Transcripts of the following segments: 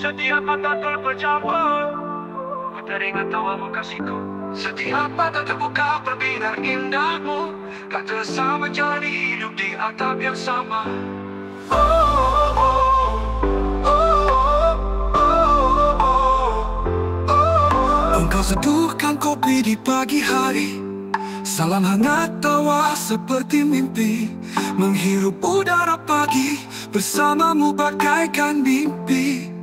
Setiap mata terpejamkan, ku teringat tawamu kasihku. Setiap mata terbuka berbinar indahmu, kata sama jalani hidup di atap yang sama. Oh, oh, oh, oh, oh, oh, oh. Engkau seduhkan kopi di pagi hari, salam hangat tawa seperti mimpi, menghirup udara pagi bersamamu bagaikan mimpi.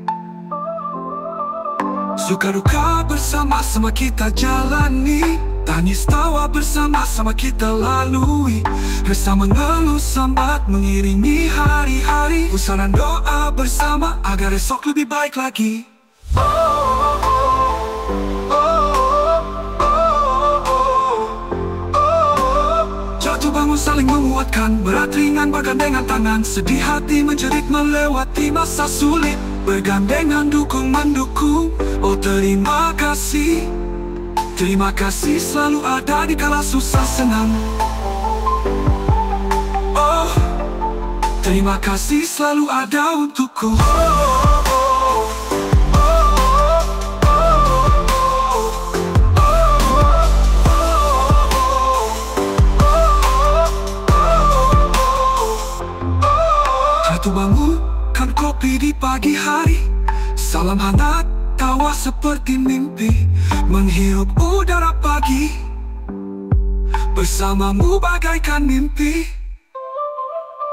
Suka duka bersama-sama kita jalani, tangis tawa bersama-sama kita lalui, resah mengeluh sambat mengiringi hari-hari, pusaran doa bersama agar esok lebih baik lagi. Oh, oh, oh, oh, oh, oh. Jatuh bangun saling menguatkan, berat ringan bergandengan tangan, sedih hati menjerit melewati masa sulit, bergandengan dukung mendukung. Oh terima kasih, terima kasih selalu ada di kala susah senang. Oh, terima kasih selalu ada untukku. Oh, oh, oh, jatuh bangunkan kopi di pagi hari, salam hangat tawa seperti mimpi, menghirup udara pagi bersamamu bagaikan mimpi.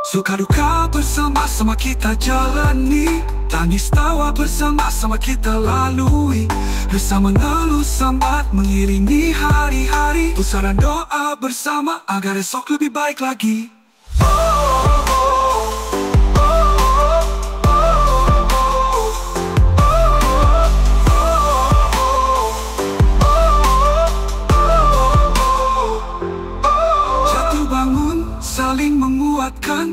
Suka duka bersama-sama kita jalani, tangis tawa bersama-sama kita lalui, resah mengeluh sambat mengiringi hari-hari, pusaran doa bersama agar esok lebih baik lagi. Saling menguatkan,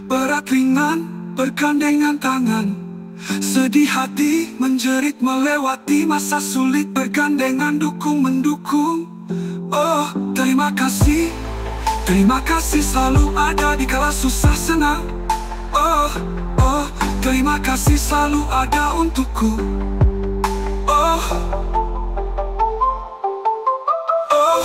berat ringan bergandengan tangan, sedih hati menjerit melewati masa sulit, bergandengan dukung mendukung. Oh terima kasih selalu ada di kala susah senang. Oh, oh terima kasih selalu ada untukku. Oh, oh, oh.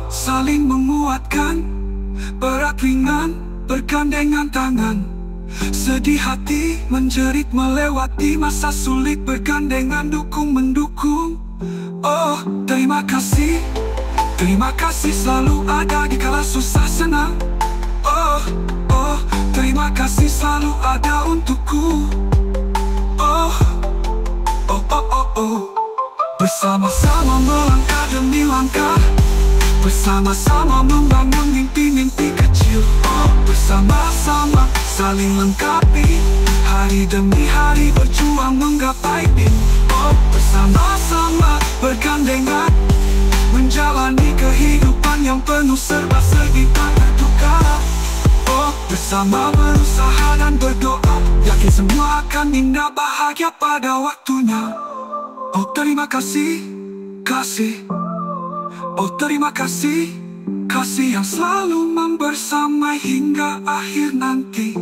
Saling menguatkan, berat ringan bergandengan tangan, sedih hati menjerit melewati masa sulit, bergandengan dukung mendukung. Oh terima kasih selalu ada di kala susah senang. Oh, oh terima kasih selalu ada untukku. Oh, oh, oh, oh, oh. Bersama-sama melangkah demi langkah, bersama-sama membangun mimpi-mimpi kecil. Oh, bersama-sama saling lengkapi, hari demi hari berjuang menggapai mimpi. Oh, bersama-sama bergandengan, menjalani kehidupan yang penuh serba-serbi tanda duka. Oh, bersama berusaha dan berdoa, yakin semua akan indah bahagia pada waktunya. Oh terima kasih, kasih. Oh terima kasih, kasih yang selalu membersamai hingga akhir nanti.